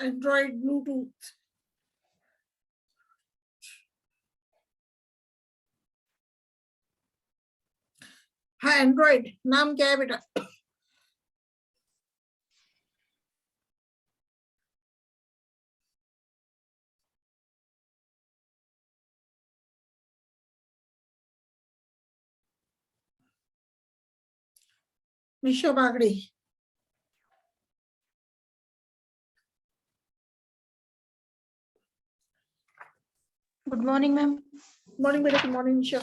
Android Bluetooth. हाँ Android, नाम क्या है बेटा? Nisha Bagdi. Good morning ma'am. Morning बेटा, गुड मॉर्निंग निशा।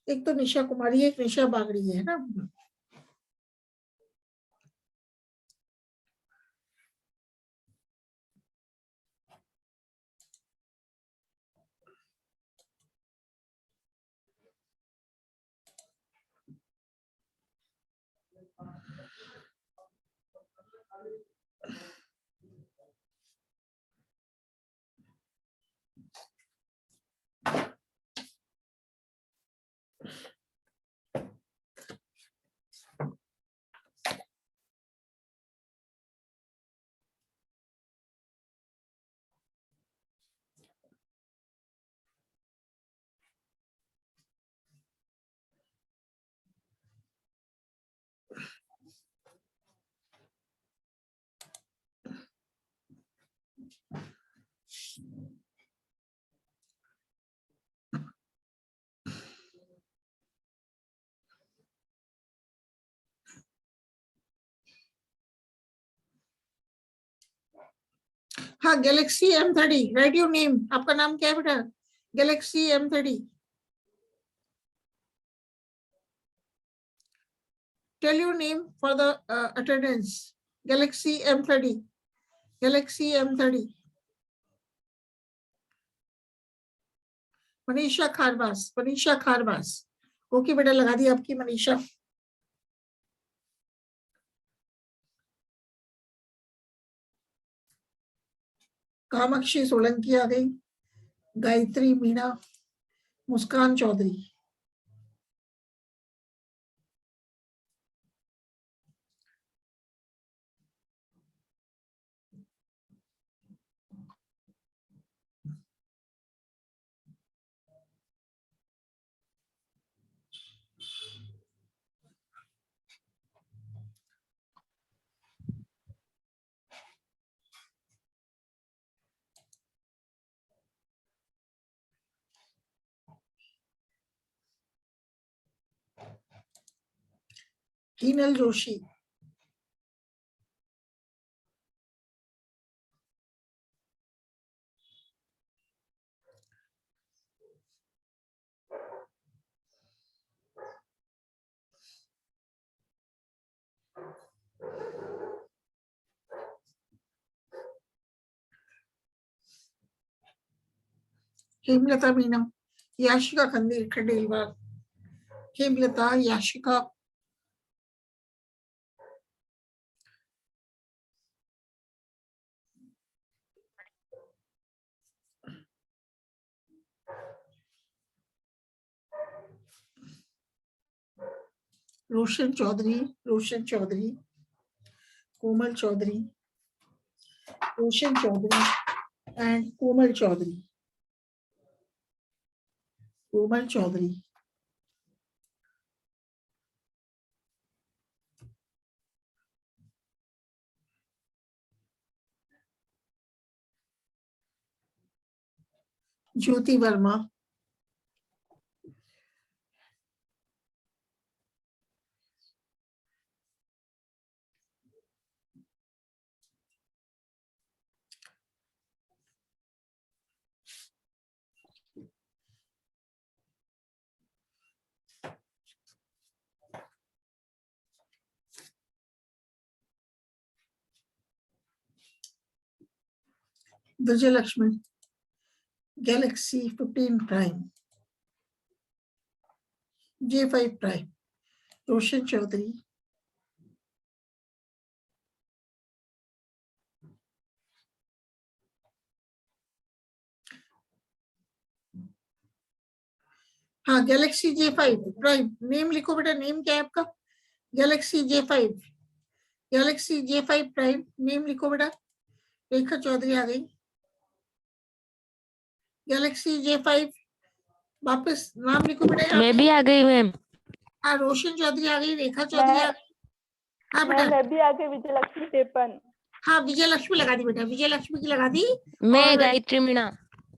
एक तो निशा कुमारी, एक निशा बागड़ी है ना। हाँ Galaxy M30, right your name. आपका नाम क्या है बेटा? Galaxy M30। Tell your name for the attendance. Galaxy M30, Galaxy M30। Manisha Kharbas, Manisha Kharbas. Okay बेटा, लगा दी आपकी मनीषा। कामाक्षी सोलंकी आ गई, Gayatri Meena, Muskan Chaudhary. Heenal Joshi. Hemlata Meena, Yashika Khandelwal. Hemlata, Yashika. Roshan Chaudhary, Roshan Chaudhary, Komal Chaudhary, Roshan Chaudhary and Komal Chaudhary, Komal Chaudhary. Jyoti Verma. Vijay Laxmi, Galaxy 15 prime, J5 prime. Roshan Chaudhary, हाँ, गैलेक्सी J5 प्राइम। नेम लिखो बेटा, नेम क्या है आपका? Galaxy J5, Galaxy J5 prime. Name लिखो बेटा। रेखा चौधरी आ गई। गैलेक्सी J5, वापस नाम लिखो बेटा यहाँ मैं पे। भी आ गई मैम। हाँ, रोशन चौधरी आ गई, रेखा चौधरी आ गई। हाँ बेटा, मैं भी आगे विजयलक्ष्मी टेपन। हाँ विजय लक्ष्मी लगा दी बेटा, विजय लक्ष्मी की लगा दी। मैं और गायत्री मीणा।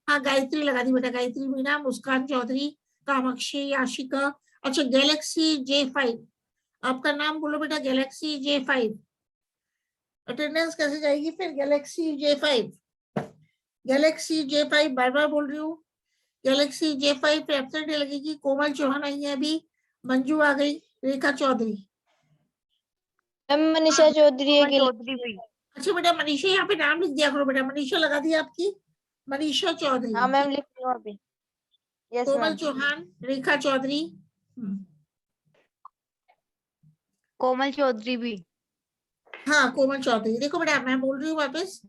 हाँ, गायत्री लगा दी बेटा, गायत्री मीणा, मुस्कान चौधरी, कामाक्षी, आशिका। अच्छा, गैलेक्सी J5, आपका नाम बोलो बेटा, गैलेक्सी J5। अटेंडेंस कैसे जाएगी फिर? गैलेक्सी J5, गैलेक्सी J5 बार बार बोल रही हूँ। गैलेक्सी J5 पे एब्सेंट लगेगी। कोमल चौहान आई है अभी, मंजू आ गई, रेखा चौधरी। मनीषा चौधरी है चौधरी भी। अच्छा बेटा, मनीषा यहाँ पे नाम लिख दिया करो बेटा, मनीषा लगा दी आपकी, मनीषा चौधरी। हाँ मैम, लिख रही हूँ अभी। यस कोमल मैम। चौहान, रेखा चौधरी। कोमल चौधरी भी। हाँ, कोमल चौधरी। देखो बेटा, मैं बोल रही हूँ वापस।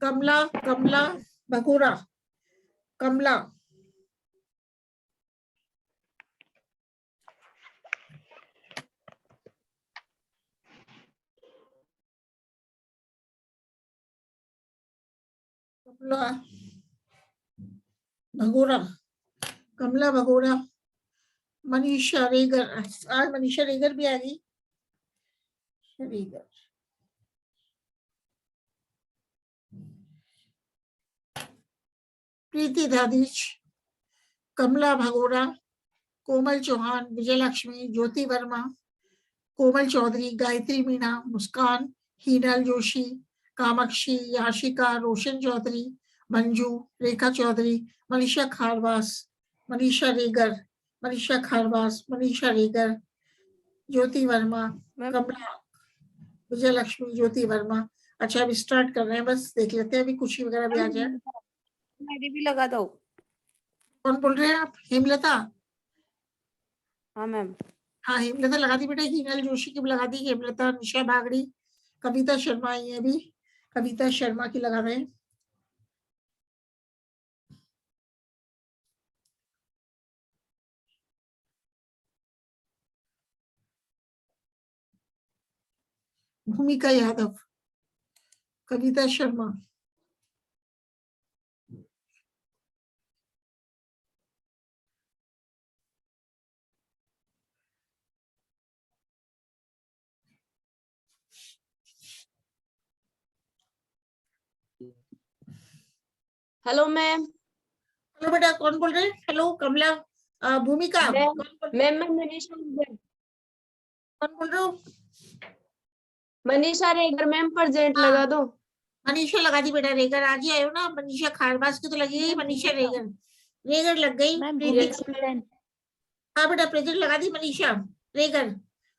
कमला, कमला भगोरा, कमला। कमला भगोरा, कमला भगोरा। मनीषा रेगर, आज मनीषा रेगर भी आ गई। रेगर, प्रीति दादीच, कमला भगोरा, कोमल चौहान, विजयलक्ष्मी, ज्योति वर्मा, कोमल चौधरी, गायत्री मीणा, मुस्कान, हीनल जोशी, कामाक्षी, याशिका, रोशन चौधरी, मंजू, रेखा चौधरी, मनीषा खारवास, मनीषा रेगर, मनीषा खारवास, मनीषा रेगर, ज्योति वर्मा, कमला, विजयलक्ष्मी, ज्योति वर्मा। अच्छा, अभी स्टार्ट कर रहे हैं, बस देख लेते हैं अभी कुछ वगैरह भी आ जाए। मेरी भी लगा दो। कौन बोल रहे हैं आप? हेमलता? हाँ मैम। हाँ, हेमलता लगा दी बेटा, हीनल जोशी की भी लगा दी, हेमलता, निशा भागड़ी, कविता शर्मा आई है अभी, कविता शर्मा की लगा रहे हैं। Bhumika Yadav, Kavita Sharma. Hello ma'am. Hello बेटा, कौन बोल रहे हैं? हेलो कमला, भूमिका। मैम, कौन मैम मनीषा रेगर। बोल रहे हो? मनीषा रेगर मैम, प्रेजेंट हाँ, लगा दो। मनीषा लगा दी बेटा, रेगर आज ही आयो ना। मनीषा खारबास की तो लगी गई, मनीषा रेगर, रेगर लग गई। मैम प्रीति, भूमिका प्रेजेंट। हाँ बेटा, प्रेजेंट लगा दी मनीषा रेगर।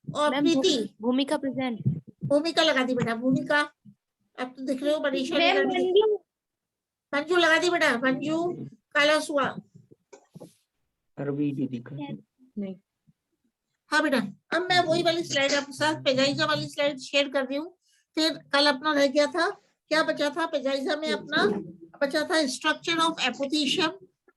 और मैम प्रीति, भूमिका प्रेजेंट। भूमिका लगा दी बेटा, भूमिका। अब तो दिख रहे हो, मनीषा मैम रेगर भी। मंजू। मंजू लगा दी बेटा, मंजू काला सुआ। नहीं। हाँ बेटा, अब मैं वही वाली स्लाइड आपके साथ पेजाइजा वाली स्लाइड शेयर कर रही हूँ। फिर कल अपना रह गया था, क्या बचा था पेजाइजा में? अपना बचा था स्ट्रक्चर ऑफ एपोथीशियम।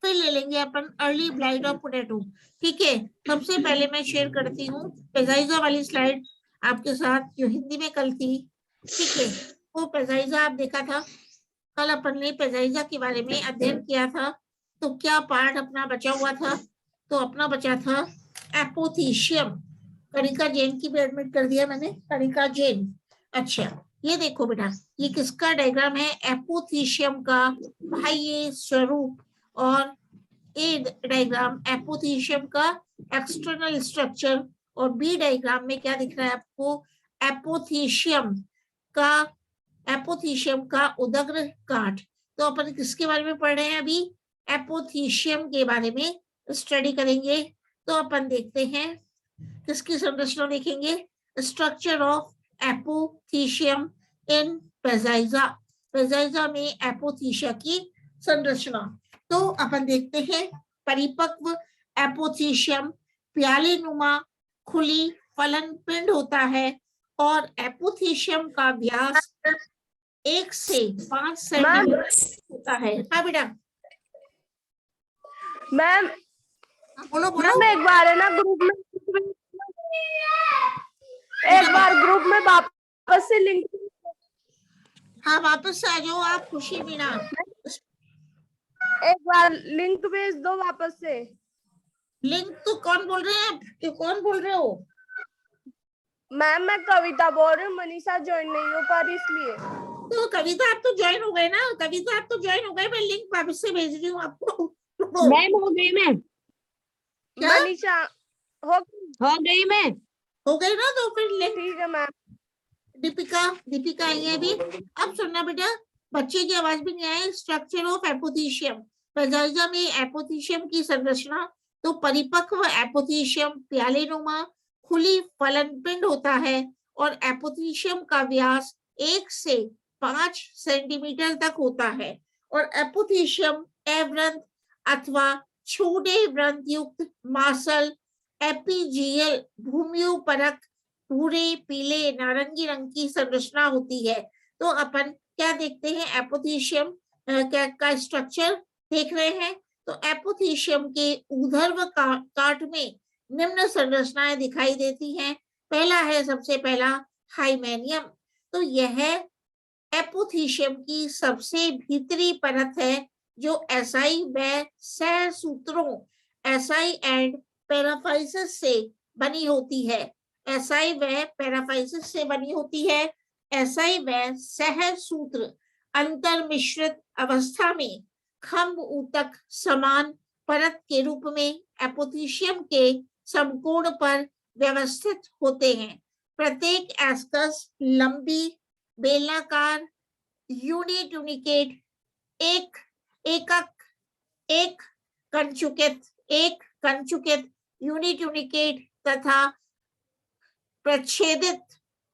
फिर ले लेंगे अपन अर्ली ब्लाइट ऑफ पोटैटो। ठीक है, सबसे पहले मैं शेयर करती हूँ पेजाइजा वाली स्लाइड आपके साथ, जो हिंदी में कल थी। ठीक है, वो पेजाइजा आप देखा था कल, अपन ने पेजाइजा के बारे में अध्ययन किया था। तो क्या पार्ट अपना बचा हुआ था? तो अपना बचा था एपोथीशियम। कणिका जैन की भी एडमिट कर दिया मैंने, कणिका जैन। अच्छा, ये देखो बेटा, ये किसका डायग्राम है? एपोथीशियम का बाह्य स्वरूप। और ए डायग्राम एपोथीशियम का एक्सटर्नल स्ट्रक्चर। और बी डायग्राम में क्या दिख रहा है आपको? एपोथीशियम का उदग्र काट। तो अपन किसके बारे में पढ़ रहे हैं अभी? एपोथीशियम के बारे में स्टडी करेंगे। तो अपन देखते हैं किसकी संरचना देखेंगे, स्ट्रक्चर ऑफ एपोथीशियम इन पेजाइजा। पेजाइजा में एपोथीशिया की संरचना। तो अपन देखते हैं, परिपक्व एपोथीशियम प्याले नुमा खुली फलन पिंड होता है। और एपोथीशियम का व्यास 1 से 5 सेंटीमीटर होता है। हाँ बेटा, मैम बोलो बोलो। मैम एक बार है ना ग्रुप में, एक बार ग्रुप में वापस से लिंक, हाँ वापस से आ जाओ आप खुशी मीना। एक बार लिंक भेज दो वापस से। लिंक तो कौन बोल रहे हैं आप, कि कौन बोल रहे हो? मैम मैं कविता बोल रही हूँ, मनीषा ज्वाइन नहीं हो पा रही इसलिए। तो कविता आप तो ज्वाइन हो गए ना, कविता आप तो ज्वाइन हो गए, मैं लिंक वापस से भेज रही हूँ आपको। मैम हो गई, मैम क्या? मनीषा हो गई मैम। हो गई ना, तो फिर लिंक। ठीक है मैम। दीपिका, दीपिका आई है अभी। अब सुनना बेटा, बच्चे की आवाज भी नहीं आई। Structure of apothecium. पेजाइजा में एपोथीशियम की संरचना। तो परिपक्व एपोथीशियम प्यालेनुमा खुली फलन पिंड होता है और एपोथीशियम का व्यास 1 से 5 सेंटीमीटर तक होता है और एपोथीशियम अवृंत अथवा छोटे व्रंत युक्त मासल एपीजियल भूमियोपरक भूरे पीले नारंगी रंग की संरचना होती है। तो अपन क्या देखते हैं, एपोथीशियम का स्ट्रक्चर देख रहे हैं। तो एपोथीशियम के ऊर्ध्व काट में निम्न संरचनाएं दिखाई देती हैं। पहला है, सबसे पहला हाइमेनियम। तो यह एपोथीशियम की सबसे भीतरी परत है जो एसाई व सहसूत्रों एसाई एंड पेराफाइसिस से बनी होती है। एसाई व पेराफाइसिस से बनी होती है। एसाई व सहसूत्र अंतर मिश्रित अवस्था में खंभ ऊतक समान परत के रूप में एपोथीशियम के समकोण पर व्यवस्थित होते हैं। प्रत्येक एस्कस लंबी बेलनाकार यूनिट्यूनिकेट एक एकक एक कंचुकित यूनिट्यूनिकेट तथा प्रच्छेदित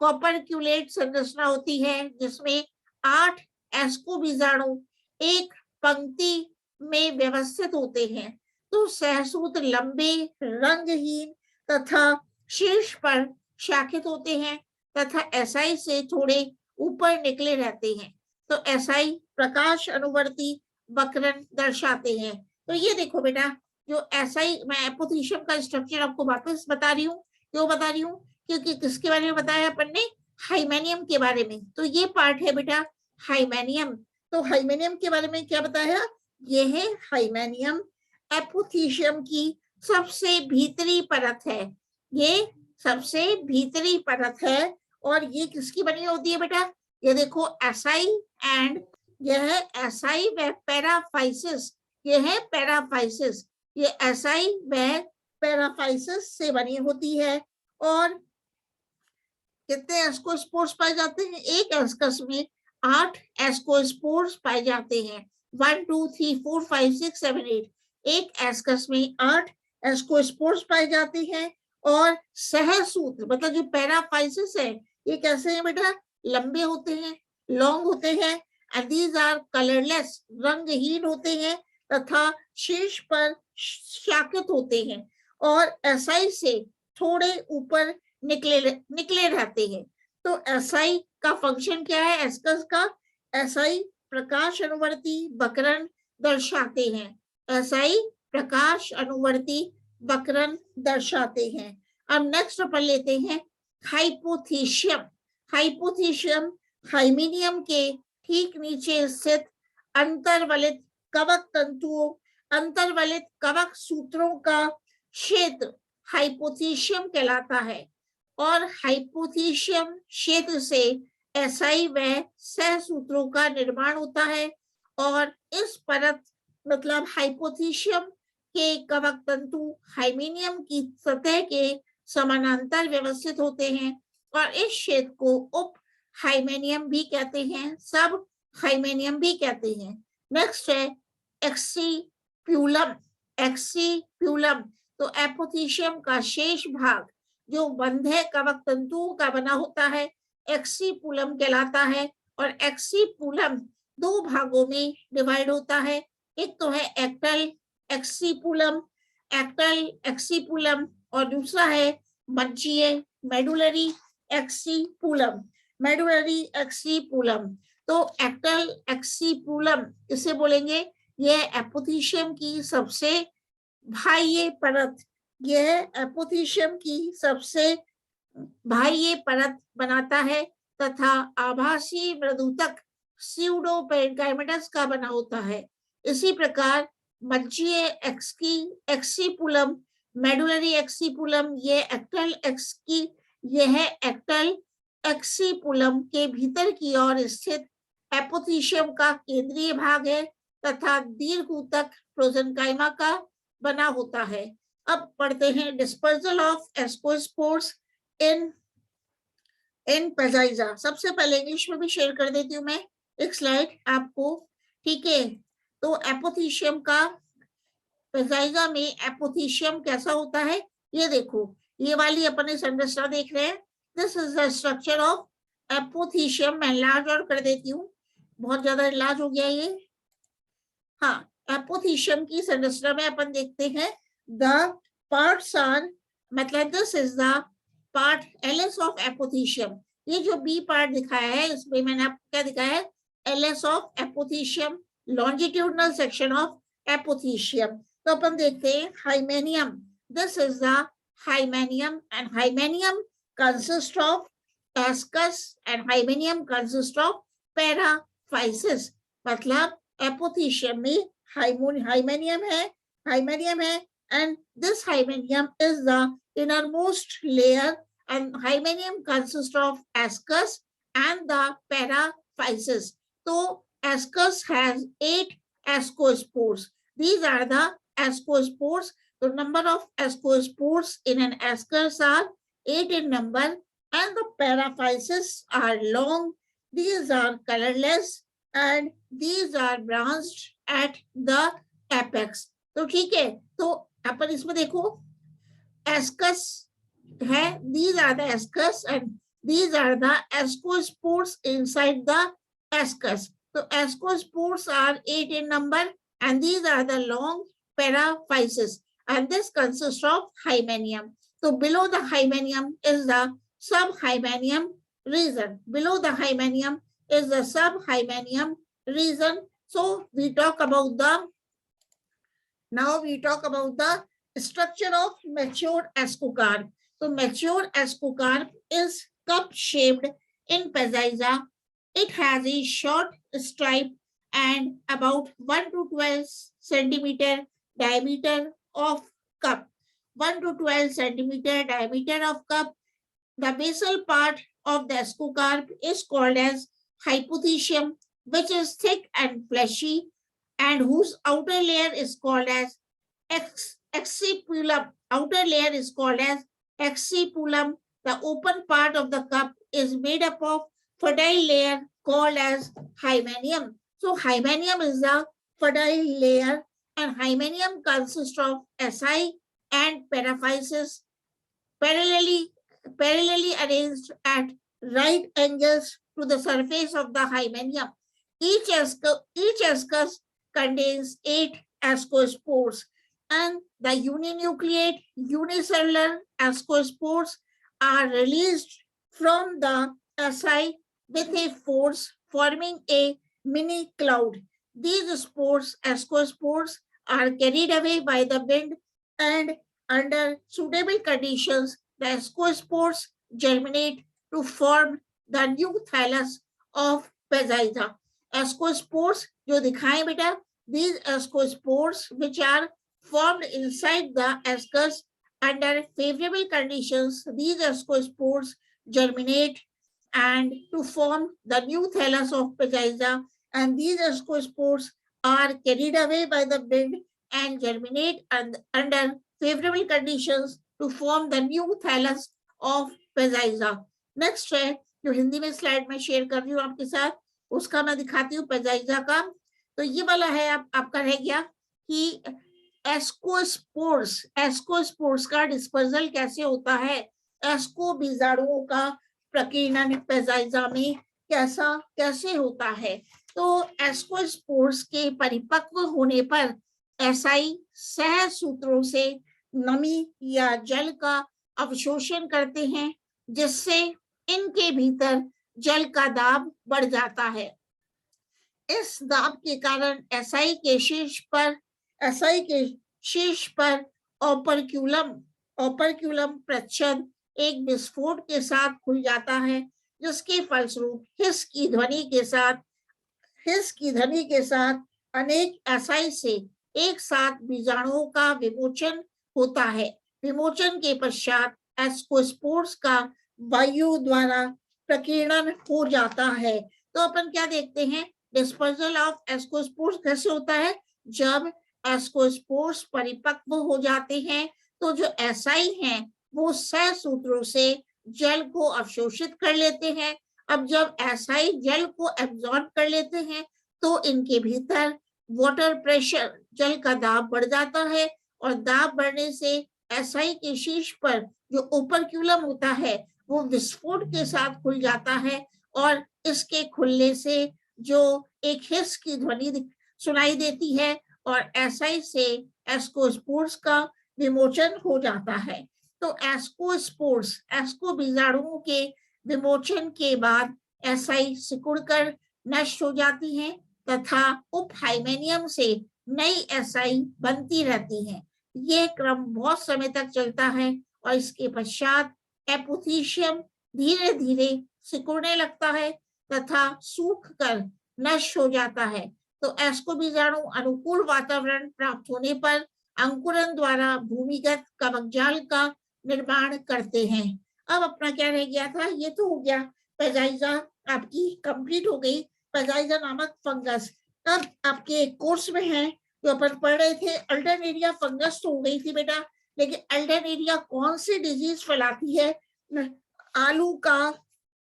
कॉपर्क्यूलेट संरचना होती है जिसमें 8 एस्कोबीजाणु एक पंक्ति में व्यवस्थित होते हैं। तो सहसूत्र लंबे रंगहीन तथा शीर्ष पर शाखित होते हैं तथा एसआई से थोड़े ऊपर निकले रहते हैं। तो एसआई प्रकाश अनुवर्ती वक्रण दर्शाते हैं। तो ये देखो बेटा, जो एसआई, मैं एपोथीशियम का स्ट्रक्चर आपको वापस बता रही हूँ। क्यों बता रही हूँ? क्योंकि किसके बारे में बताया अपन ने? हाइमेनियम के बारे में। तो ये पार्ट है बेटा हाइमेनियम। तो हाइमेनियम के बारे में क्या बताया? ये है हाइमेनियम, एपोथीशियम की सबसे भीतरी परत है। ये सबसे भीतरी परत है और ये किसकी बनी होती है बेटा? ये देखो एसाई एंड यह है एसाई व पैराफाइसिस। ये है पैराफाइसिस। ये एसाई व पैराफाइसिस से बनी होती है। और कितने एस्कोस्पोर्स पाए जाते हैं? एक एस्कस में 8 एस्कोस्पोर्स पाए जाते हैं। 1 2 3 4 5 6 7 8। एक एस्कस में 8 एस्कोस्पोर्स पाए जाते हैं। और सहसूत्र मतलब जो पैराफाइसिस है, ये कैसे है बेटा? लंबे होते हैं, लॉन्ग होते हैं एंड दीज आर कलरलेस, रंगहीन होते हैं तथा शीर्ष पर शाखित होते हैं और एसआई से थोड़े ऊपर निकले रहते हैं। तो एसआई का फंक्शन क्या है? एस्कस का एसआई प्रकाश अनुवर्ती वक्रण दर्शाते हैं। एसआई प्रकाश अनुवर्ती वक्रण दर्शाते हैं। अब नेक्स्ट अपन लेते हैं हाइपोथीशियम। हाइपोथीशियम हाइमेनियम के ठीक नीचे स्थित अंतर्वलित कवक तंतुओं, अंतर्वलित कवक सूत्रों का क्षेत्र हाइपोथीशियम कहलाता है और हाइपोथीशियम क्षेत्र से एसआई व सहसूत्रों का निर्माण होता है और इस परत मतलब हाइपोथीशियम के कवक तंतु हाइमेनियम की सतह के समानांतर व्यवस्थित होते हैं और इस क्षेत्र को उप हाइमेनियम भी कहते हैं, सब हाइमेनियम भी कहते हैं। नेक्स्ट है एक्सीप्यूलम। एक्सीप्यूलम तो एपोथीशियम का शेष भाग जो बंधे कवक तंतुओं का बना होता है एक्सीपुलम कहलाता है और एक्सीपुलम 2 भागों में डिवाइड होता है। एक तो है एक्टल एक्सीपुलम, एक्टल एक्सीपुलम और दूसरा है मज्जीय मेडुलरी एक्सीपुलम, मेडुलरी एक्सीपुलम। तो एक्टल एक्सीपुलम इसे बोलेंगे, यह एपोथीशियम की सबसे बाह्य परत, यह एपोथीशियम की सबसे बाह्य परत बनाता है तथा आभासी मृदुतक स्यूडो पेरेन्काइमेटस का बना होता है। इसी प्रकार मज्जीय एक्सीपुलम, मेडुलरी एक्सीपुलम, ये एक्टल एक्सीपुलम के भीतर की ओर स्थित एपोथीशियम का केंद्रीय भाग है तथा दीर्घ प्रोजेन्काइमा का बना होता है। अब पढ़ते हैं डिस्पर्सल ऑफ एस्कोस्पोर्स इन पेजाइजा। सबसे पहले इंग्लिश में भी शेयर कर देती हूँ मैं एक स्लाइड आपको, ठीक है। तो एपोथीशियम का पेजाइजा में एपोथीशियम कैसा होता है, ये देखो, ये वाली अपने संरचना देख रहे हैं। This is the structure of apothecium. मैं लार्ज और कर देती हूँ, बहुत ज्यादा लार्ज हो गया ये। हाँ, एपोथीशियम की संरचना में अपन देखते हैं द पार्ट्स आर, मतलब this is the part LS of apothecium. ये जो बी पार्ट दिखाया है इसमें मैंने आपको क्या दिखाया है, LS of apothecium, longitudinal section of apothecium. तो अपन देखते हैं hymenium, this is the hymenium and hymenium consist of ascus and hymenium consist of paraphysis. मतलब एपोथीशियम में हाइमेनियम है and this hymeneum is the innermost layer, and hymeneum consists of ascus and the paraphysis. So ascus has 8 ascospores. These are the ascospores. The number of ascospores in an ascus are 8 in number, and the paraphysis are long. These are colorless and these are branched at the apex. तो ठीक है, तो अपन इसमें देखो ascus है, these are the ascus and these are the ascospores inside the ascus. So ascospores are 8 in number and these are the long paraphysis, and this consists of hymeneum. So below the hymeneum is the subhymeneum region. Below the hymeneum is the subhymeneum region. So we talk about the structure of mature ascocarp. So mature ascocarp is cup-shaped in Peziza. It has a short stripe and about 1 to 12 centimeter diameter of cup. 1 to 12 centimeter diameter of cup. The basal part of the ascocarp is called as hypothecium, which is thick and fleshy, and whose outer layer is called as excipulum. Outer layer is called as excipulum. The open part of the cup is made up of fertile layer called as hymeneum. So hymeneum is the fertile layer, and hymeneum consists of asci and paraphysis parallelly arranged at right angles to the surface of the hymeneum. Each ascus contains 8 ascospores, and the uninucleate unicellular ascospores are released from the asci with a force, forming a mini cloud. These ascospores are carried away by the wind, and under suitable conditions, the ascospores germinate to form the new thallus of Peziza. Ascospores जो दिखाएं बेटा, these ascospores which are formed inside the ascus under favorable conditions, these ascospores germinate and to form the new thallus of Peziza, and these ascospores are carried away by the wind and germinate under favorable conditions to form the new thallus of Peziza. Next है जो हिंदी में slide में share कर रही हूँ आपके साथ, उसका मैं दिखाती हूँ पेजाइजा का। तो ये वाला है आपका रह गया कि एस्कोस्पोर्स का डिस्पर्सल कैसे होता है, एस्को बीजाणुओं का प्रकीर्णन पेजाइजा में कैसे होता है। तो एस्कोस्पोर्स के परिपक्व होने पर एसाई सहसूत्रों से नमी या जल का अवशोषण करते हैं, जिससे इनके भीतर जल का दाब बढ़ जाता है। इस दाब के कारण एसाई के शीर्ष पर एसाई के शीर्ष पर ओपर्क्यूलम प्रच्छद एक विस्फोट के साथ खुल जाता है, जिसके फलस्वरूप हिस की ध्वनि के साथ अनेक एसाई से एक साथ बीजाणुओं का विमोचन होता है। विमोचन के पश्चात एस्कोस्पोर्स का वायु द्वारा प्रकीर्णन हो जाता है। तो अपन क्या देखते हैं, डिस्पर्जल ऑफ एस्कोस्पोर्स कैसे होता है, जब एस्कोस्पोर्स परिपक्व हो जाते हैं तो जो एसाई हैं वो सहसूत्रों से जल को अवशोषित कर लेते हैं। अब जब एसाई जल को एब्जॉर्ब कर लेते हैं तो इनके भीतर वाटर प्रेशर, जल का दाब बढ़ जाता है, और दाब बढ़ने से एसाई के शीर्ष पर जो ओपर्क्यूलम होता है वो विस्फोट के साथ खुल जाता है, और इसके खुलने से जो एक हिस की ध्वनि सुनाई देती है और एसाई से एस्कोस्पोर्स का विमोचन हो जाता है। तो एस्को बीजाणुओं के विमोचन के बाद एसाई सिकुड़कर नष्ट हो जाती हैं तथा उपहाइमेनियम से नई एसाई बनती रहती हैं। यह क्रम बहुत समय तक चलता है और इसके पश्चात एपोथीशियम धीरे धीरे सिकुड़ने लगता है तथा सूखकर नष्ट हो जाता है। तो एस्को बीजाणु अनुकूल वातावरण प्राप्त होने पर अंकुरन द्वारा भूमिगत कवकजाल का निर्माण करते हैं। अब अपना क्या रह गया था, ये तो हो गया पेजाइजा, आपकी कंप्लीट हो गई पेजाइजा नामक फंगस। अब आपके कोर्स में है जो अपन पढ़ रहे थे, अल्टरनेरिया फंगस तो हो गई थी बेटा, लेकिन अल्टरनेरिया कौन सी डिजीज फैलाती है, आलू का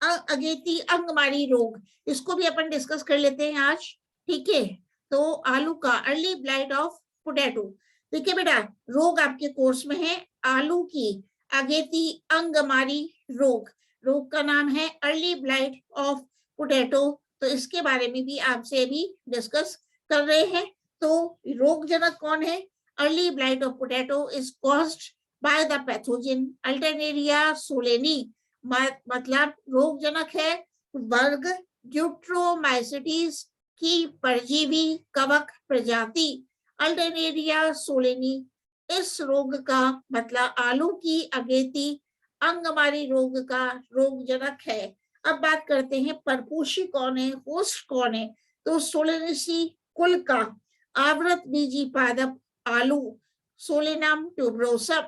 अगेती अंगमारी रोग, इसको भी अपन डिस्कस कर लेते हैं आज, ठीक है। तो आलू का अर्ली ब्लाइट ऑफ पोटैटो, देखिए बेटा रोग आपके कोर्स में है, आलू की अगेती अंगमारी रोग, रोग का नाम है अर्ली ब्लाइट ऑफ पोटैटो। तो इसके बारे में भी आपसे अभी डिस्कस कर रहे हैं। तो रोग जनक कौन है, early blight of potato is caused by the pathogen Alternaria solani, मतलब रोग जनक है वर्ग ड्यूट्रोमाइसिटीज की परजीवी कवक प्रजाति अल्टरनेरिया सोलेनी। इस रोग का मतलब आलू की अगेती अंगमारी रोग का रोग जनक है। अब बात करते हैं परपोषी कौन है, होस्ट कौन है। तो सोलेनेसी कुल का आवृत बीजी पादप आलू सोलेनम ट्यूबरोसम।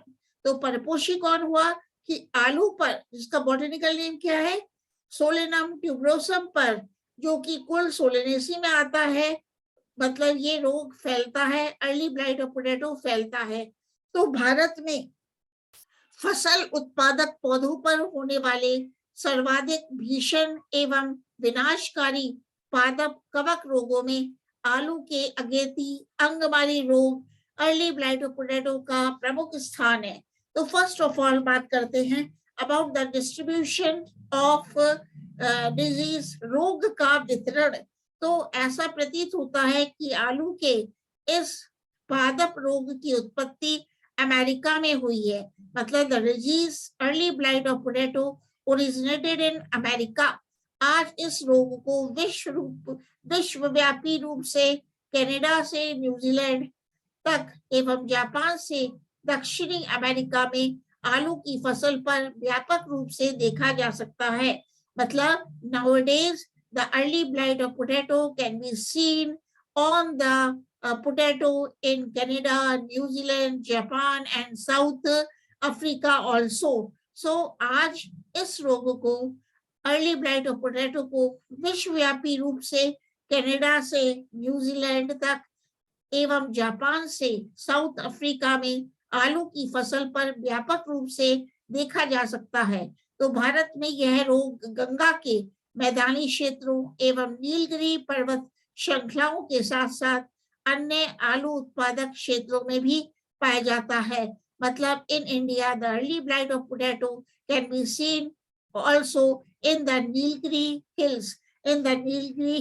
तो परपोषी कौन हुआ कि आलू पर, जिसका बॉटनिकल नेम क्या है, सोलेनम ट्यूबरोसम पर, जो कि कुल सोलेनेसी में आता है, मतलब ये रोग फैलता है, अर्ली ब्लाइट ऑफ पोटैटो फैलता है। तो भारत में फसल उत्पादक पौधों पर होने वाले सर्वाधिक भीषण एवं विनाशकारी पादप कवक रोगों में आलू के अगेती अंगमारी रोग अर्ली ब्लाइट ऑफ पोटैटो का प्रमुख स्थान है। तो फर्स्ट ऑफ ऑल बात करते हैं about the distribution of disease, रोग का वितरण। तो ऐसा प्रतीत होता है कि आलू के इस पादप रोग की उत्पत्ति अमेरिका में हुई है, मतलब the disease early blight of potato originated in America. आज इस रोग को विश्वव्यापी रूप से कनाडा से न्यूजीलैंड तक एवं जापान से दक्षिणी अमेरिका में आलू की फसल पर व्यापक रूप से देखा जा सकता है। मतलब nowadays the early blight of potato can be seen on the potato in Canada, New Zealand, Japan and South Africa also. So आज इस रोग को अर्ली ब्लाइट ऑफ पोटैटो को विश्वव्यापी रूप से कनाडा से न्यूजीलैंड तक एवं जापान से साउथ अफ्रीका में आलू की फसल पर व्यापक रूप से देखा जा सकता है। तो भारत में यह रोग गंगा के मैदानी क्षेत्रों एवं नीलगिरी पर्वत श्रृंखलाओं के साथ साथ अन्य आलू उत्पादक क्षेत्रों में भी पाया जाता है। मतलब in India the early blight of potato can be seen also in the Nilgiri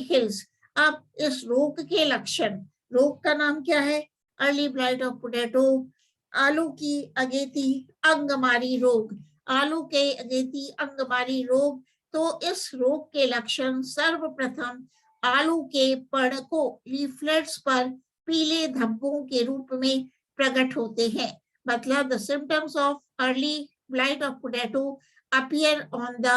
hills. अब इस रोग के लक्षण, रोग का नाम क्या है, अर्ली ब्लाइट ऑफ पोटैटो, आलू की अगेती अंगमारी रोग, आलू के अगेती अंगमारी रोग। तो इस रोग के लक्षण सर्वप्रथम आलू के पर्णकों लीफलेट्स पर पीले धब्बों के रूप में प्रकट होते हैं। मतलब the symptoms of early blight of potato appear on the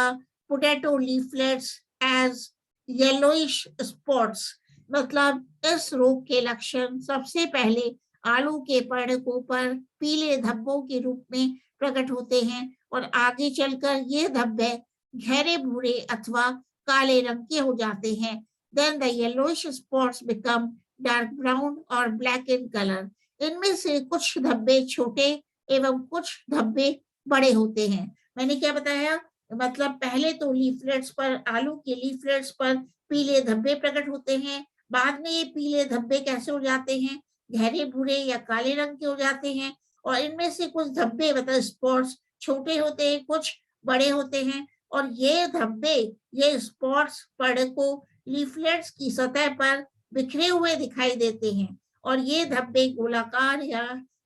potato leaflets as yellowish spots. मतलब इस रोग के लक्षण सबसे पहले आलू के पर्णकों पर पीले धब्बों के रूप में प्रकट होते हैं और आगे चलकर ये धब्बे गहरे भूरे अथवा काले रंग के हो जाते हैं। Then the yellowish spots become dark brown और black in color. इनमें से कुछ धब्बे छोटे एवं कुछ धब्बे बड़े होते हैं। मैंने क्या बताया, मतलब पहले तो लीफलेट्स पर, आलू के लीफलेट्स पर पीले धब्बे प्रकट होते हैं। बाद में ये पीले धब्बे कैसे हो जाते हैं, गहरे भूरे या काले रंग के हो जाते हैं। और इनमें से कुछ धब्बे मतलब स्पॉट्स छोटे होते हैं, कुछ बड़े होते हैं। और ये धब्बे, ये स्पॉट्स पर्णकों लीफलेट्स की सतह पर बिखरे हुए दिखाई देते हैं और ये धब्बे गोलाकार या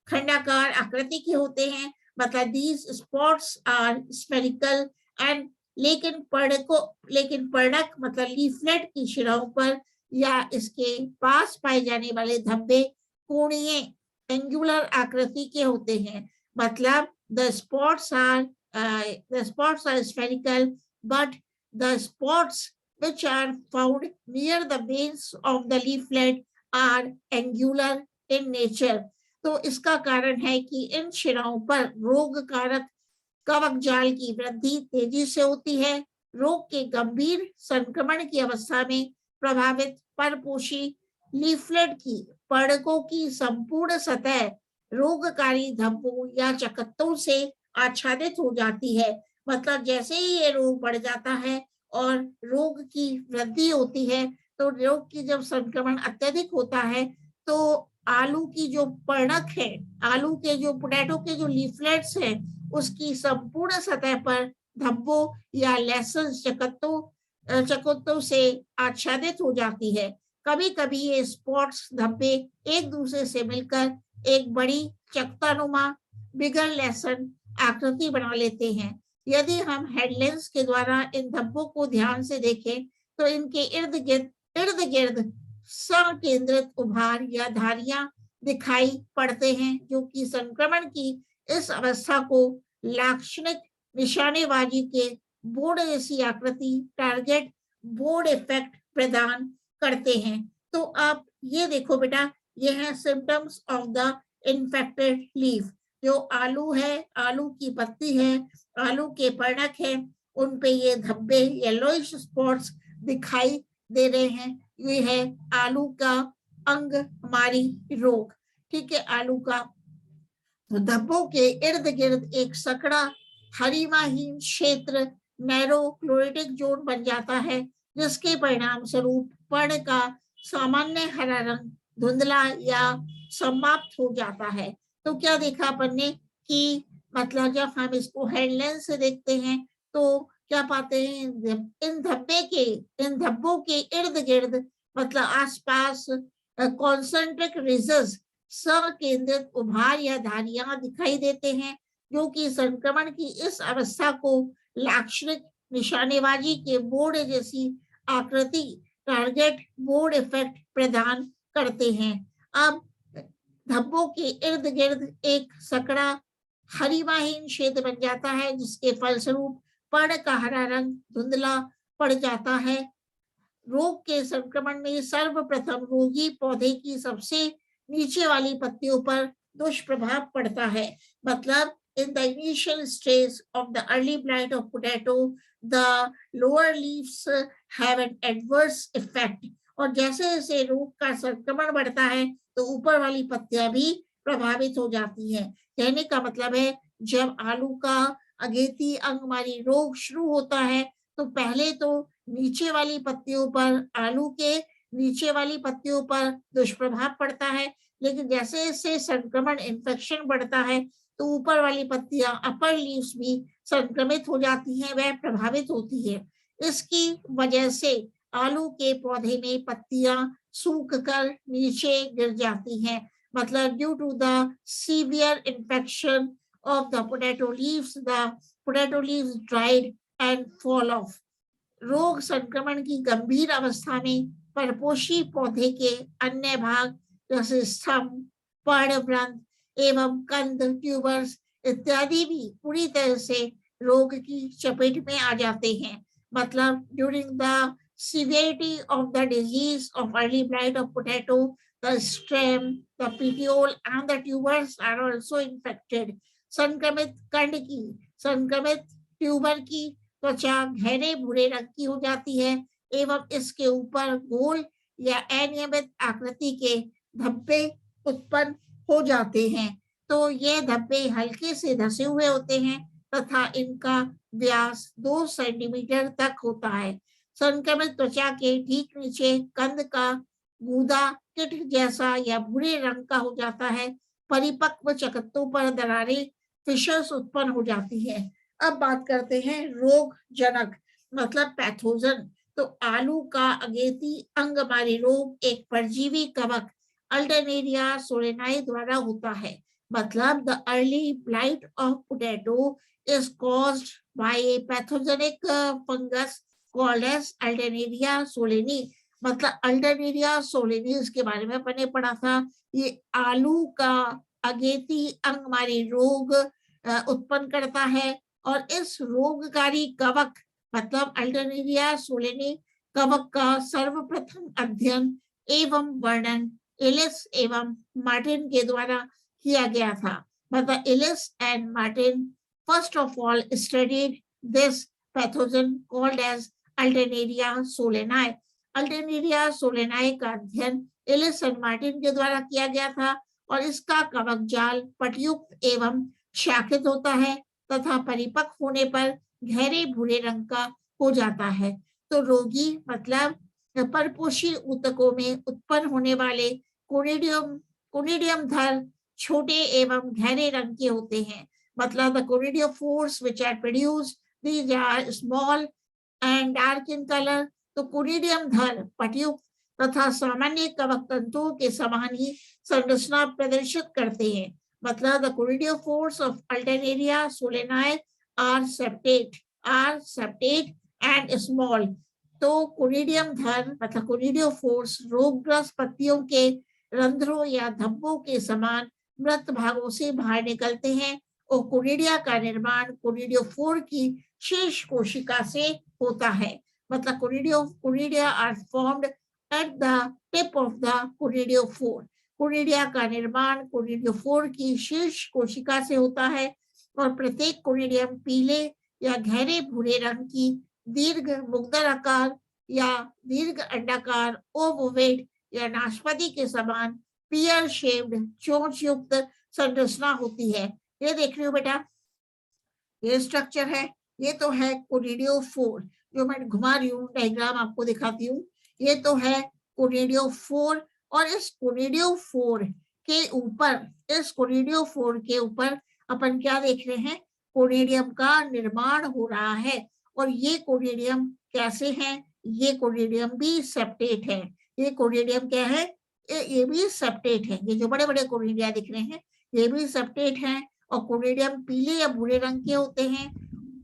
खंडाकार आकृति के होते हैं। मतलब these spots are spherical and लेकिन पर्णक मतलब लीफलेट की शिराओं पर या इसके पास पाए जाने वाले धब्बे कोणीय एंगुलर आकृति के होते हैं। मतलब the spots are spherical but the spots which are found near the base of the leaflet are angular in nature। तो इसका कारण है कि इन शिराओं पर रोग कारक कवक जाल की वृद्धि तेजी से होती है। रोग के गंभीर संक्रमण की अवस्था में प्रभावित परपोषी लीफलेट की पर्णकों की संपूर्ण सतह रोगकारी धब्बों या चकत्तों से आच्छादित हो जाती है। मतलब जैसे ही ये रोग बढ़ जाता है और रोग की वृद्धि होती है, तो रोग की जब संक्रमण अत्यधिक होता है तो आलू की जो पर्णक है, आलू के जो पोटैटो के जो लीफलेट्स हैं, उसकी संपूर्ण सतह पर धब्बों या लेसन्स चकत्तों से आच्छादित हो जाती है। कभी कभी ये स्पॉट्स धब्बे एक दूसरे से मिलकर एक बड़ी चकत्तानुमा बिगर लेसन आकृति बना लेते हैं। यदि हम हेडलेंस के द्वारा इन धब्बों को ध्यान से देखें तो इनके इर्द गिर्द संकेंद्रित उभार या धारियां दिखाई पड़ते हैं, जो कि संक्रमण की इस अवस्था को लाक्षणिक निशानेबाजी के बोर्ड जैसी आकृति, टारगेट बोर्ड इफेक्ट प्रदान करते हैं। तो आप ये देखो बेटा, ये है symptoms of the infected leaf. जो आलू है, आलू की पत्ती है, आलू के पर्णक है, उन पे ये धब्बे येलोइश स्पॉट्स दिखाई दे रहे हैं। ये है आलू का अंगमारी रोग। ठीक है, आलू का। तो धब्बों के इर्द गिर्द एक सकड़ा हरिमाहीन क्षेत्र नैरो क्लोरेटिक जोन बन जाता है, जिसके परिणाम स्वरूप पर्ण का सामान्य हरा रंग धुंधला या समाप्त हो जाता है। तो क्या देखा अपन ने कि मतलब जब हम इसको हेडलेंस से देखते हैं तो क्या पाते हैं, इन धब्बों के इर्द गिर्द मतलब आसपास कॉन्सेंट्रिक रिजेस संकेंद्रित उभार या धारियां दिखाई देते हैं, जो कि संक्रमण की इस अवस्था को लाक्षणिक निशानेबाजी के बोर्ड जैसी आकृति, टारगेट बोर्ड इफेक्ट प्रदान करते हैं। अब धब्बों के इर्द गिर्द एक सकड़ा हरिमाहीन क्षेत्र बन जाता है, जिसके फलस्वरूप पर्ण का हरा रंग धुंधला पड़ जाता है। रोग के संक्रमण में सर्वप्रथम रोगी पौधे की सबसे नीचे वाली पत्तियों पर दुष्प्रभाव पड़ता है। मतलब in the initial stage of the early blight of potato, the lower leaves have an adverse effect। और जैसे जैसे रोग का संक्रमण बढ़ता है तो ऊपर वाली पत्तियां भी प्रभावित हो जाती हैं। कहने का मतलब है, जब आलू का अगेती अंगमारी रोग शुरू होता है तो पहले तो नीचे वाली पत्तियों पर, आलू के नीचे वाली पत्तियों पर दुष्प्रभाव पड़ता है, लेकिन जैसे जैसे संक्रमण इन्फेक्शन बढ़ता है तो ऊपर वाली पत्तियां, अपर लीव्स भी संक्रमित हो जाती हैं, वह प्रभावित होती है। इसकी वजह से आलू के पौधे में पत्तियां सूख कर नीचे गिर जाती हैं। मतलब due to the severe infection of the potato leaves dried and fall off. रोग संक्रमण की गंभीर अवस्था में परपोषी पौधे के अन्य भाग जैसे स्तंभ, पर्णवृंत एवं कंद, ट्यूबर्स इत्यादि भी पूरी तरह से रोग की चपेट में आ जाते हैं। मतलब during the severity of the disease of early blight of potato, the stem, the petiole and the tubers are also infected. संक्रमित कंड की, संक्रमित ट्यूबर की त्वचा गहरे भूरे रंग की हो जाती है एवं इसके ऊपर गोल या अनियमित आकृति के धब्बे उत्पन्न हो जाते हैं। तो ये धब्बे हल्के से धसे हुए होते हैं तथा इनका व्यास 2 सेंटीमीटर तक होता है। संक्रमित त्वचा के ठीक नीचे कंद का गूदा किट जैसा या भूरे रंग का हो जाता है। परिपक्व चकत्तों पर दरारें, फिशर्स उत्पन्न हो जाती है। अब बात करते हैं रोग जनक मतलब पैथोजन। तो आलू का अगेती अंगमारी रोग एक परजीवी कवक अल्टरनेरिया सोलेनाई द्वारा होता है। मतलब the early blight of potato is caused by a pathogenic fungus called as Alternaria solani। मतलब अल्टरनेरिया सोलेनी इसके बारे में अपने पढ़ा था। ये आलू का अगेती अंगमारी रोग उत्पन्न करता है और इस रोगकारी कवक मतलब अल्टरनेरिया सोलेनी कवक का सर्वप्रथम अध्ययन एवं वर्णन एलिस एवं मार्टिन के द्वारा किया गया था। मतलब Ellis and Martin first of all studied this pathogen called as Alternaria solani। Alternaria solani का अध्ययन एलिस एंड मार्टिन के द्वारा किया गया था और इसका कवक जाल पटयुक्त एवं शाखित होता है तथा परिपक्व होने पर गहरे भूरे रंग का हो जाता है। तो रोगी मतलब परपोषी ऊतकों में उत्पन्न होने वाले कोनिडियम धर छोटे एवं गहरे रंग के होते हैं। मतलब the conidiophores which are produced, these are small and dark in color। तो कोनिडियम धर पटयुक्त तथा सामान्य कवक तंतुओं के समान ही संरचना प्रदर्शित करते हैं। मतलब the conidiophores of Alternaria solani are septate and small। तो कोनिडियम धर मतलब कोनिडियोफोर्स रोगग्रस्त पत्तियों के रंध्रों या धब्बों के समान मृत भागों से बाहर निकलते हैं और कोनिडिया का निर्माण कोनिडियोफोर की शीर्ष कोशिका से होता है। मतलब conidia are formed at the tip of the conidiophore. Conidia का निर्माण कोनिडियोफोर की शीर्ष कोशिका से होता है और प्रत्येक कोनिडियम पीले या गहरे भूरे रंग की दीर्घ मुग्दर आकार या दीर्घ अंडाकार ओवोवेट या नाशपाती के समान पियर शेप्ड चोंच युक्त संरचना होती है। ये देख रहे हो बेटा, ये स्ट्रक्चर है। ये तो है कोनिडियोफोर जो मैं घुमा रही हूँ, डायग्राम आपको दिखाती हूँ। ये तो है कोनिडियोफोर और इस कोनिडियोफोर के ऊपर अपन क्या देख रहे हैं, कोनिडियम का निर्माण हो रहा है। और ये कोनिडियम कैसे हैं, ये कोनिडियम भी सेप्टेट है। ये कोनिडियम क्या है, ये भी सेप्टेट है। ये जो बड़े बड़े कोनिडिया दिख रहे हैं ये भी सेप्टेट हैं और कोनिडियम पीले या भूरे रंग के होते हैं,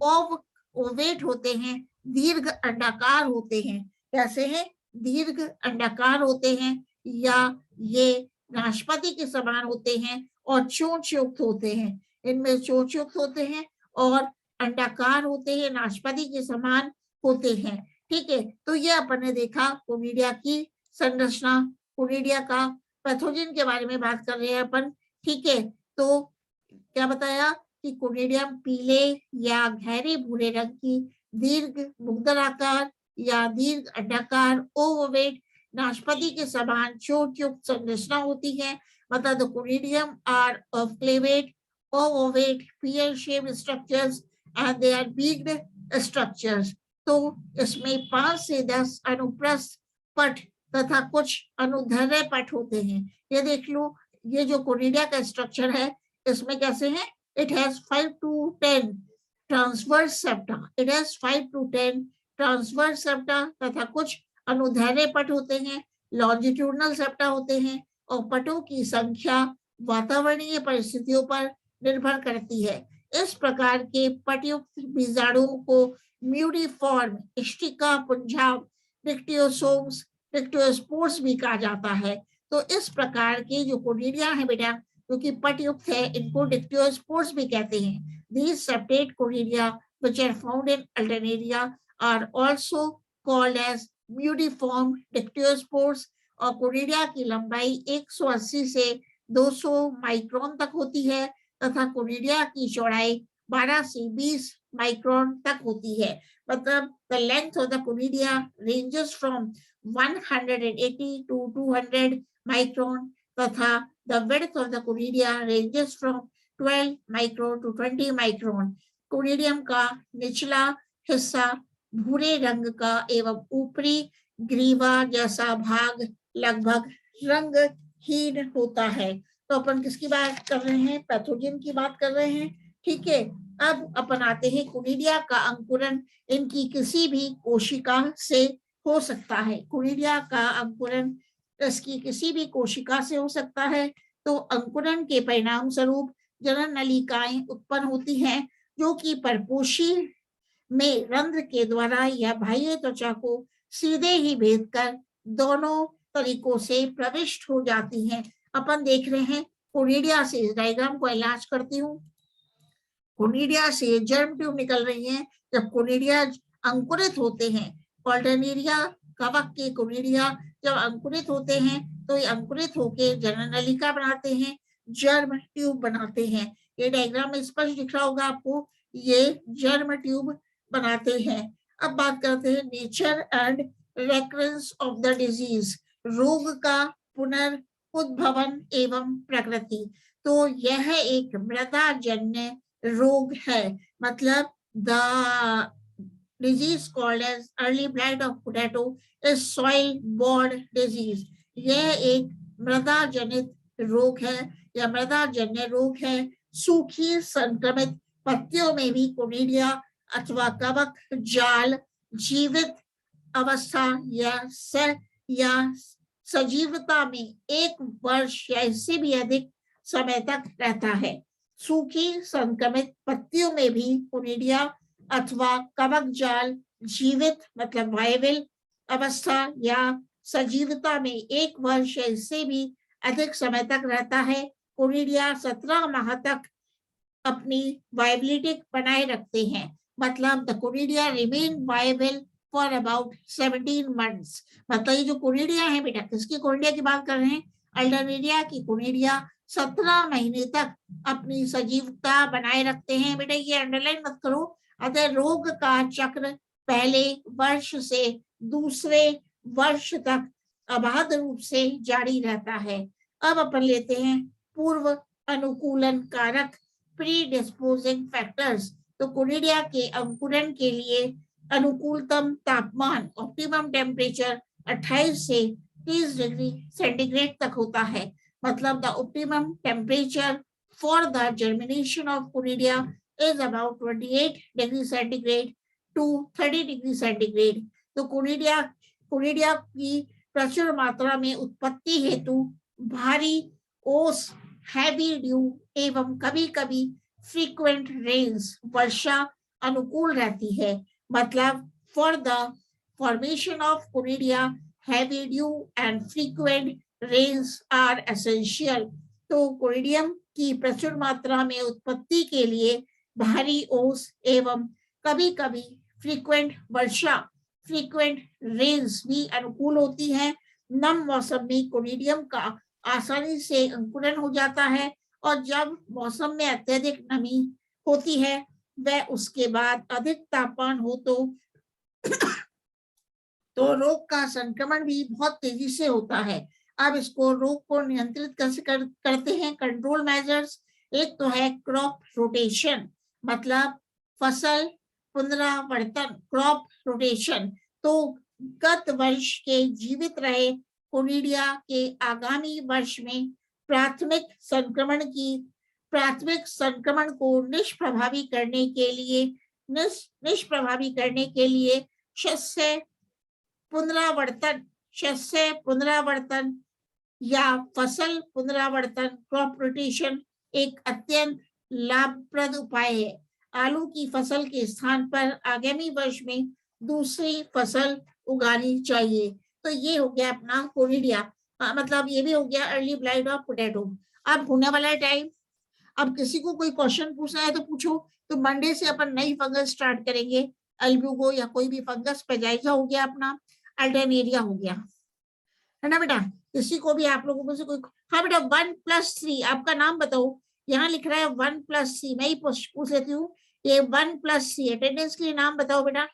ओवेट होते हैं, दीर्घ अंडाकार होते हैं। कैसे हैं, दीर्घ अंडाकार होते हैं या ये नाशपाती के समान होते हैं और चोंच युक्त होते हैं। इनमें चोंच युक्त होते हैं और अंडाकार होते हैं, नाशपाती के समान होते हैं। ठीक है, तो ये अपन ने देखा कोनिडिया की संरचना, कोनिडिया का पैथोजन के बारे में बात कर रहे हैं अपन। ठीक है, तो क्या बताया कि कोनिडियम पीले या गहरे भूरे रंग की दीर्घ मुग्दर आकार या दीर्घ अंडाकार ओवोवेट नाशपाती के समान चोंच युक्त संरचना होती है। मतलब the conidium are of clavate obovate pear shape structures and they are beaked structures. तो इसमें 5 से 10 अनुप्रस्थ पट तथा कुछ अनुदैर्घ्य पट होते हैं। ये देख लो, ये जो कोनिडिया का स्ट्रक्चर है इसमें कैसे है, it has 5 to 10 transverse septa। it has 5 to 10 transverse septa तथा कुछ अनुदैर्घ्य पट होते हैं, longitudinal septa होते हैं और पटों की संख्या वातावरणीय परिस्थितियों पर निर्भर करती है। इस प्रकार के पटयुक्त बीजाणुओं को म्यूरिफॉर्म, स्टिका पुंजाव, डिक्टियोसोम्स, डिक्टियोस्पोर्स भी कहा जाता है। तो इस प्रकार के जो कोनिडिया है बेटा क्योंकि पटयुक्त है, इनको डिक्टियोस्पोर्स भी कहते हैं। These separate conidia which are found in Alternaria are also called as म्यूटिफॉर्म डिक्टियोस्पोर्स। और कोनिडिया की लंबाई 180 से 200 माइक्रोन तक होती है तथा कोनिडिया की चौड़ाई 12 से 20 माइक्रोन तक होती है। मतलब the length of the conidia ranges from 180 to 200 micron तथा the width of the conidia ranges from 12 micron to 20 micron। कोनिडियम का निचला हिस्सा भूरे रंग का एवं ऊपरी ग्रीवा जैसा भाग लगभग रंगहीन होता है। तो अपन किसकी बात कर रहे हैं? पैथोजन की बात कर रहे हैं। ठीक है, अब अपन आते हैं कोनिडिया का अंकुरन इनकी किसी भी कोशिका से हो सकता है। कोनिडिया का अंकुरन इसकी किसी भी कोशिका से हो सकता है। तो अंकुरन के परिणाम स्वरूप जनन नलिकाएं उत्पन्न होती हैं जो कि परपोषी में रंध्र के द्वारा या बाह्य त्वचा को सीधे ही भेद कर दोनों तरीकों से प्रविष्ट हो जाती हैं। अपन देख रहे हैं कोनिडिया से, इस डायग्राम को इलाज करती हूँ। कोनिडिया से जर्म ट्यूब निकल रही है। जब कोनिडिया अंकुरित होते हैं, ऑल्टरनेरिया कवक के कोनिडिया जब अंकुरित होते हैं तो ये अंकुरित होकर जनन नलिका बनाते हैं, जर्म ट्यूब बनाते हैं। ये डायग्राम में स्पष्ट दिख रहा होगा आपको, ये जर्म ट्यूब बनाते हैं। अब बात करते हैं nature and recurrence of the disease, रोग का पुनर्उद्भवन एवं प्रकृति। तो यह एक मृदाजन्य रोग है। मतलब the disease called as early blight of potato is soil borne disease. यह एक मृदा जनित रोग है या मृदाजन्य रोग है। सूखी संक्रमित पत्तियों में भी कोनिडिया अथवा कवक जाल जीवित अवस्था या सजीवता में 1 वर्ष या इससे भी अधिक समय तक रहता है। सूखी संक्रमित पत्तियों में भी कोनिडिया अथवा कवक जाल जीवित मतलब वायबल अवस्था या सजीवता में 1 वर्ष या इससे भी अधिक समय तक रहता है। कोनिडिया 17 माह तक अपनी वायबिलिटी बनाए रखते हैं। मतलब the conidia remain viable for about 17 months. मतलब ये जो कोनिडिया है बेटा, किसकी कोनिडिया की बात कर रहे हैं? अल्टरनेरिया की कोनिडिया 17 महीने तक अपनी सजीवता बनाए रखते हैं। बेटा ये अंडरलाइन मत करो। अतः रोग का चक्र पहले वर्ष से दूसरे वर्ष तक अबाध रूप से जारी रहता है। अब अपन लेते हैं पूर्व अनुकूलन कारक, प्री डिस्पोजिंग फैक्टर्स। तो कोनिडिया के अंकुरन के लिए अनुकूलतम तापमान ऑप्टिमम टेम्परेचर 28 से 30 डिग्री सेंटीग्रेड तक होता है। मतलब the optimum temperature for the germination of conidia is about 28 degree centigrade to 30 degree centigrade. तो कोनिडिया की प्रचुर मात्रा में उत्पत्ति हेतु भारी ओस, हैवी ड्यू एवं कभी कभी फ्रीक्वेंट रेन्स वर्षा अनुकूल रहती है। मतलब for the formation of conidia heavy dew and frequent rains are essential. तो कोनिडियम की प्रचुर मात्रा में उत्पत्ति के लिए भारी ओस एवं कभी कभी फ्रीक्वेंट वर्षा, फ्रीक्वेंट रेन्स भी अनुकूल होती है। नम मौसम में कोनिडियम का आसानी से अंकुरन हो जाता है और जब मौसम में अत्यधिक नमी होती है वह उसके बाद अधिक तापमान हो तो रोग का संक्रमण भी बहुत तेजी से होता है। अब इसको रोग को नियंत्रित कैसे करते हैं? Control measures. एक तो है क्रॉप रोटेशन, मतलब फसल पुनरावर्तन, क्रॉप रोटेशन। तो गत वर्ष के जीवित रहे कोनिडिया के आगामी वर्ष में प्राथमिक संक्रमण को निष्प्रभावी करने के लिए शस्य पुनरावर्तन या फसल पुनरावर्तन, क्रॉप रोटेशन एक अत्यंत लाभप्रद उपाय है। आलू की फसल के स्थान पर आगामी वर्ष में दूसरी फसल उगानी चाहिए। तो ये हो गया अपना कोनिडिया, मतलब ये भी हो गया अर्ली ब्लाइट ऑफ पोटैटो। अब होने वाला है टाइम। अब किसी को कोई क्वेश्चन पूछना है तो पूछो। तो मंडे से अपन नई फंगस स्टार्ट करेंगे, अल्ब्यूगो या कोई भी फंगस। पेजाइजा हो गया अपना, अल्टरनेरिया हो गया, है ना बेटा। किसी को भी आप लोगों में से कोई, हाँ बेटा 1+3 आपका नाम बताओ। यहाँ लिख रहा है 1+3, मैं ही पूछ लेती हूँ। ये 1+3 अटेंडेंस के लिए नाम बताओ बेटा।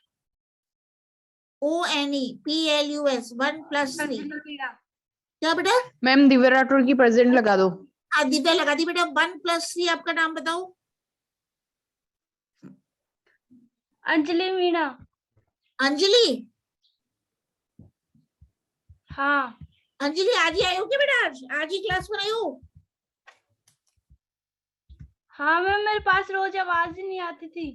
ONEPLUS 1+3 क्या बेटा? मैम दिव्या राठौर की प्रेजेंट लगा दो। दिव्या लगा दी बेटा। 1+3 आपका नाम बताओ। अंजलि मीणा। अंजलि, हाँ अंजलि आज ही आई हो क्या बेटा? आज ही क्लास में आई हो? हाँ मैम, मेरे पास रोज आवाज ही नहीं आती थी।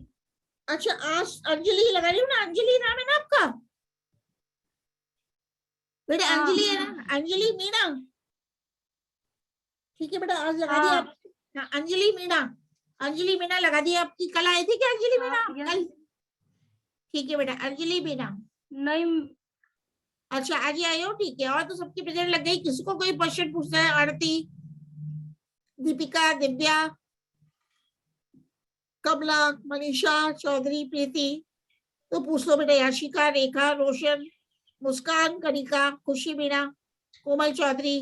अच्छा आज अंजलि लगा रही हूँ ना, अंजलि नाम है ना आपका बेटा? हाँ। अंजलि है ना, अंजलि मीणा। ठीक है बेटा, आज लगा दी हाँ। आप। हाँ, अंजलि मीणा, अंजलि मीणा लगा दी आपकी। कल आई थी क्या अंजलि मीणा? हाँ, कल? ठीक है बेटा, अंजलि मीणा। नहीं अच्छा आज ही आई हो, ठीक है। और तो सबकी प्रेजेंट लग गई। किसी को कोई क्वेश्चन पूछना है? आरती, दीपिका, दिव्या, कमला, मनीषा, चौधरी, प्रीति, तो पूछ लो बेटा। याशिका, रेखा, रोशन, मुस्कान, कनिका, खुशी मीणा, कोमल चौधरी,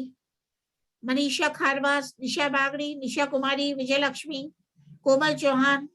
मनीषा खारवास, निशा बागड़ी, निशा कुमारी, विजय लक्ष्मी, कोमल चौहान,